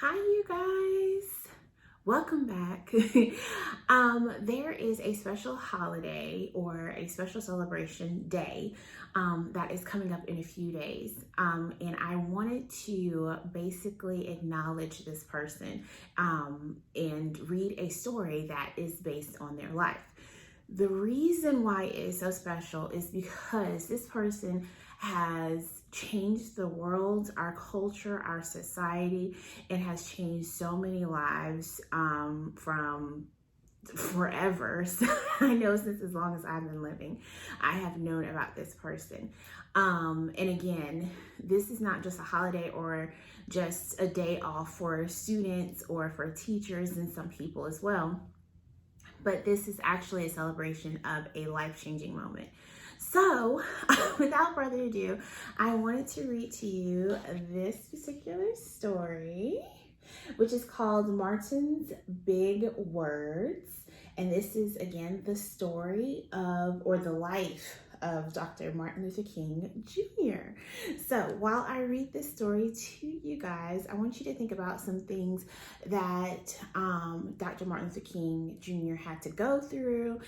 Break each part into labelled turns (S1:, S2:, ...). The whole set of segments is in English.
S1: Hi, you guys. Welcome back. There is a special holiday or a special celebration day that is coming up in a few days. And I wanted to basically acknowledge this person and read a story that is based on their life. The reason why it is so special is because this person has changed the world, our culture, our society, and has changed so many lives from forever. So I know since as long as I've been living, I have known about this person. And again, this is not just a holiday or just a day off for students or for teachers and some people as well, but this is actually a celebration of a life-changing moment. So, without further ado, I wanted to read to you this particular story, which is called Martin's Big Words. And this is, again, the story of, or the life of Dr. Martin Luther King Jr. So while I read this story to you guys, I want you to think about some things that Dr. Martin Luther King Jr. had to go through,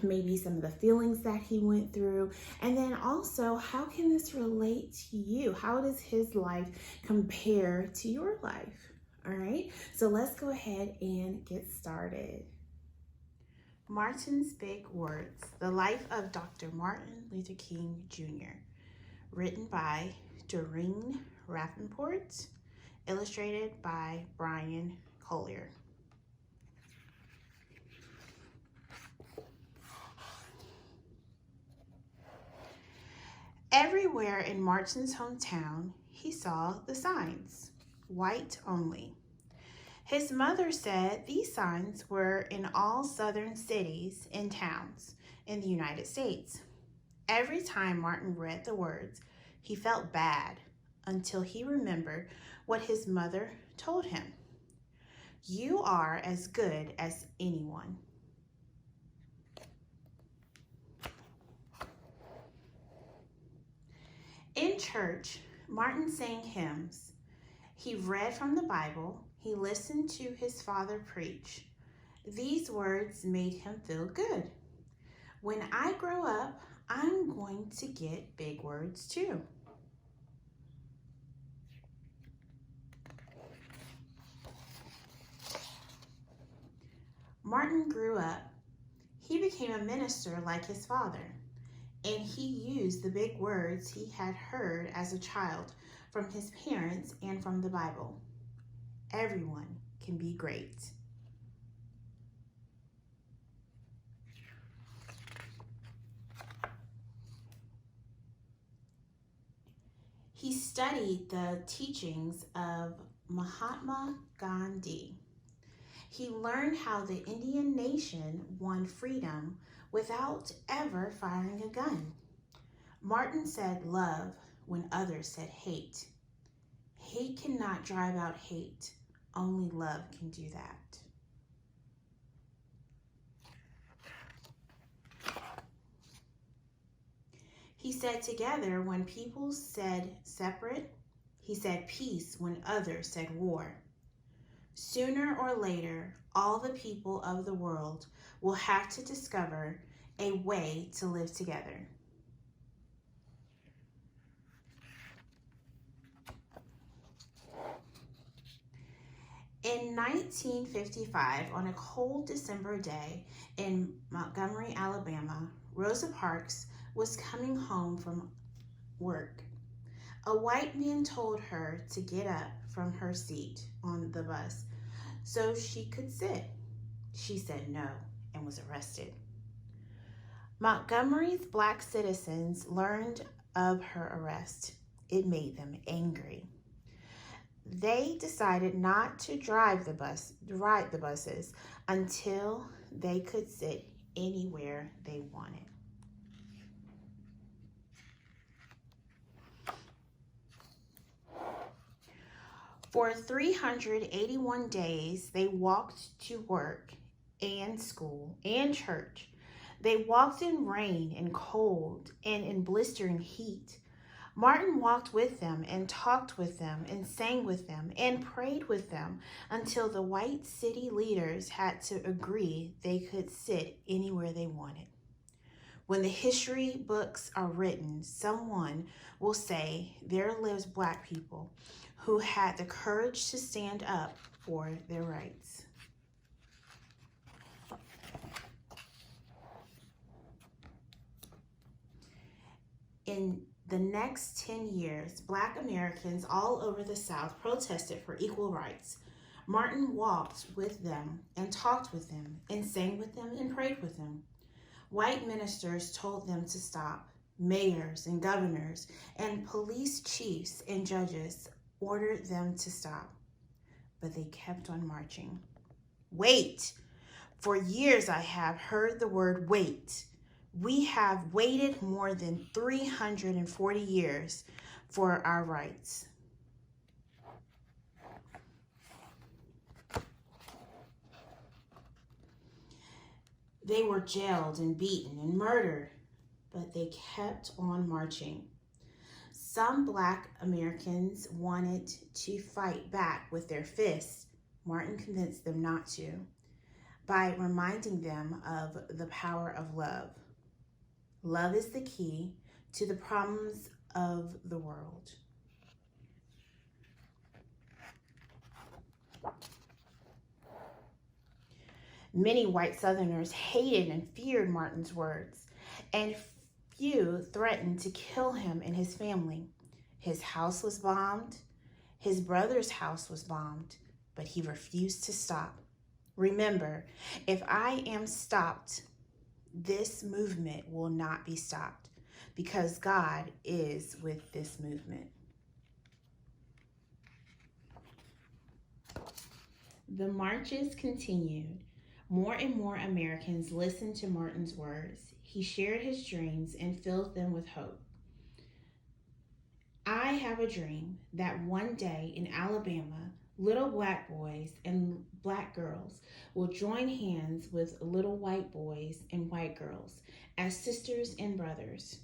S1: maybe some of the feelings that he went through, and then also how can this relate to you? How does his life compare to your life? All right, so let's go ahead and get started. Martin's Big Words, The Life of Dr. Martin Luther King Jr., written by Doreen Rappaport, illustrated by Brian Collier. Everywhere in Martin's hometown, he saw the signs, white only. His mother said these signs were in all southern cities and towns in the United States. Every time Martin read the words, he felt bad until he remembered what his mother told him. You are as good as anyone. In church, Martin sang hymns. He read from the Bible. He listened to his father preach. These words made him feel good. When I grow up, I'm going to get big words too. Martin grew up. He became a minister like his father, and he used the big words he had heard as a child from his parents and from the Bible. Everyone can be great. He studied the teachings of Mahatma Gandhi. He learned how the Indian nation won freedom without ever firing a gun. Martin said love when others said hate. Hate cannot drive out hate. Only love can do that. He said together when people said separate. He said peace when others said war. Sooner or later, all the people of the world will have to discover a way to live together. In 1955, on a cold December day in Montgomery, Alabama, Rosa Parks was coming home from work. A white man told her to get up from her seat on the bus so she could sit. She said no and was arrested. Montgomery's black citizens learned of her arrest. It made them angry. They decided not to ride the buses until they could sit anywhere they wanted. For 381 days, they walked to work and school and church. They walked in rain and cold and in blistering heat. Martin walked with them and talked with them and sang with them and prayed with them until the white city leaders had to agree they could sit anywhere they wanted. When the history books are written, someone will say there lives Black people who had the courage to stand up for their rights. In the next 10 years, Black Americans all over the South protested for equal rights. Martin walked with them and talked with them and sang with them and prayed with them. White ministers told them to stop. Mayors and governors and police chiefs and judges ordered them to stop. But they kept on marching. Wait! For years I have heard the word wait. We have waited more than 340 years for our rights. They were jailed and beaten and murdered, but they kept on marching. Some Black Americans wanted to fight back with their fists. Martin convinced them not to by reminding them of the power of love. Love is the key to the problems of the world. Many white Southerners hated and feared Martin's words, and few threatened to kill him and his family. His house was bombed. His brother's house was bombed, but he refused to stop. Remember, if I am stopped, this movement will not be stopped because God is with this movement. The marches continued. More and more Americans listened to Martin's words. He shared his dreams and filled them with hope. I have a dream that one day in Alabama, little Black boys and Black girls will join hands with little white boys and white girls as sisters and brothers.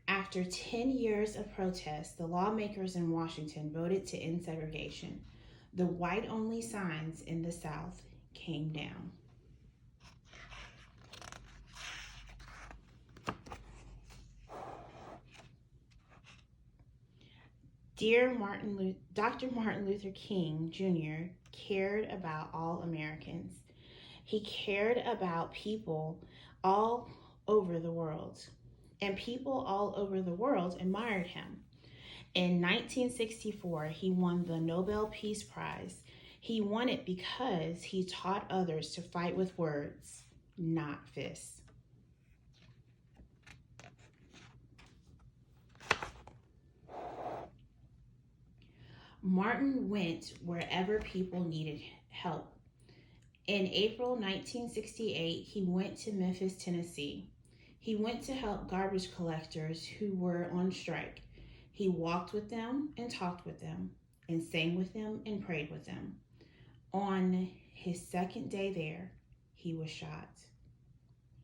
S1: After 10 years of protest, the lawmakers in Washington voted to end segregation. The white-only signs in the South came down. Dear Dr. Martin Luther King Jr. cared about all Americans. He cared about people all over the world, and people all over the world admired him. In 1964, he won the Nobel Peace Prize. He won it because he taught others to fight with words, not fists. Martin went wherever people needed help. In April 1968, he went to Memphis, Tennessee. He went to help garbage collectors who were on strike. He walked with them and talked with them and sang with them and prayed with them. On his second day there, he was shot.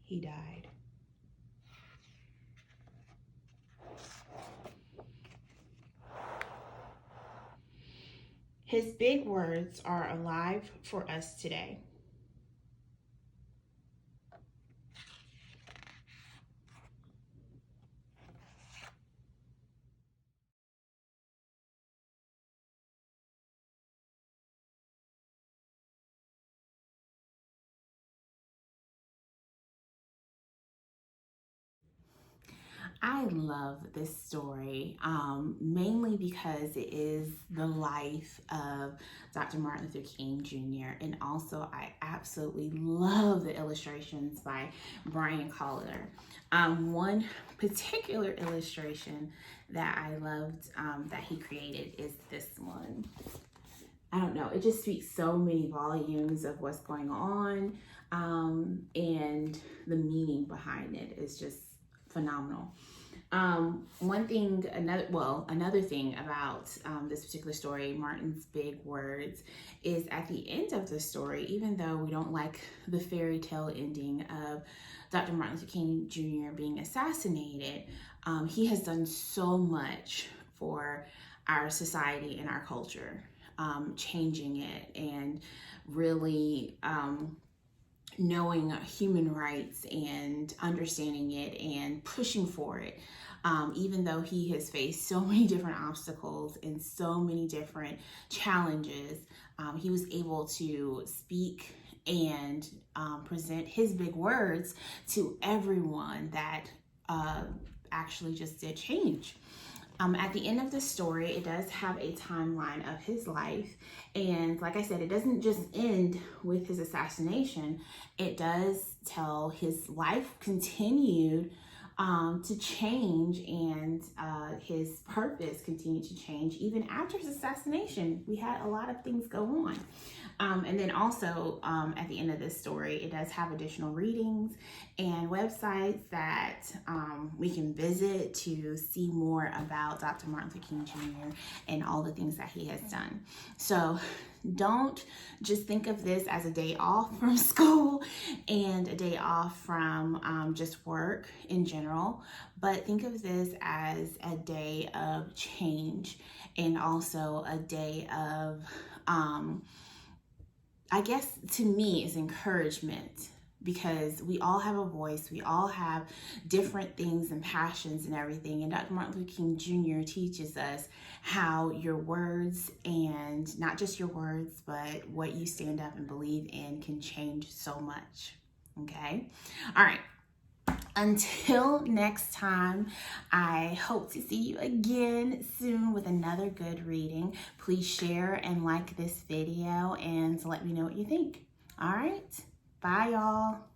S1: He died. His big words are alive for us today. I love this story, mainly because it is the life of Dr. Martin Luther King Jr. And also I absolutely love the illustrations by Brian Collier. One particular illustration that I loved that he created is this one. I don't know, it just speaks so many volumes of what's going on, and the meaning behind it is just phenomenal. Another thing about this particular story, Martin's big words, is at the end of the story, even though we don't like the fairy tale ending of Dr. Martin Luther King Jr. being assassinated, He has done so much for our society and our culture, changing it and really knowing human rights and understanding it and pushing for it. Even though he has faced so many different obstacles and so many different challenges, he was able to speak and present his big words to everyone that actually just did change. At the end of the story, it does have a timeline of his life. And like I said, it doesn't just end with his assassination. It does tell his life continued to change, and his purpose continued to change even after his assassination. We had a lot of things go on. And then also at the end of this story, it does have additional readings and websites that we can visit to see more about Dr. Martin Luther King Jr. and all the things that he has done. So don't just think of this as a day off from school and a day off from just work in general, but think of this as a day of change and also a day of I guess to me is encouragement, because we all have a voice, we all have different things and passions and everything. And Dr. Martin Luther King Jr. teaches us how your words, and not just your words, but what you stand up and believe in, can change so much. Okay? All right. Until next time, I hope to see you again soon with another good reading. Please share and like this video and let me know what you think. All right, bye y'all.